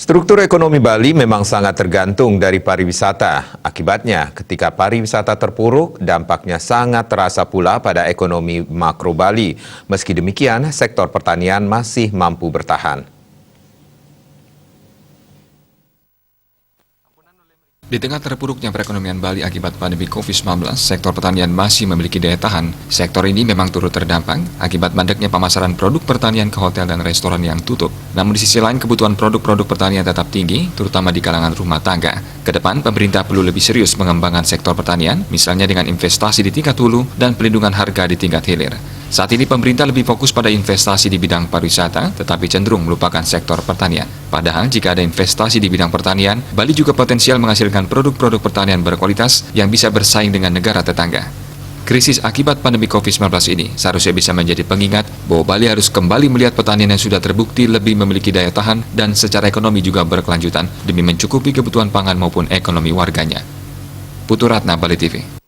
Struktur ekonomi Bali memang sangat tergantung dari pariwisata. Akibatnya, ketika pariwisata terpuruk, dampaknya sangat terasa pula pada ekonomi makro Bali. Meski demikian, sektor pertanian masih mampu bertahan. Di tengah terpuruknya perekonomian Bali akibat pandemi COVID-19, sektor pertanian masih memiliki daya tahan. Sektor ini memang turut terdampak akibat mandeknya pemasaran produk pertanian ke hotel dan restoran yang tutup. Namun di sisi lain, kebutuhan produk-produk pertanian tetap tinggi, terutama di kalangan rumah tangga. Kedepan, pemerintah perlu lebih serius mengembangkan sektor pertanian, misalnya dengan investasi di tingkat hulu dan pelindungan harga di tingkat hilir. Saat ini pemerintah lebih fokus pada investasi di bidang pariwisata, tetapi cenderung melupakan sektor pertanian. Padahal jika ada investasi di bidang pertanian, Bali juga potensial menghasilkan produk-produk pertanian berkualitas yang bisa bersaing dengan negara tetangga. Krisis akibat pandemi COVID-19 ini seharusnya bisa menjadi pengingat bahwa Bali harus kembali melihat pertanian yang sudah terbukti lebih memiliki daya tahan dan secara ekonomi juga berkelanjutan demi mencukupi kebutuhan pangan maupun ekonomi warganya. Putu Ratna, Bali TV.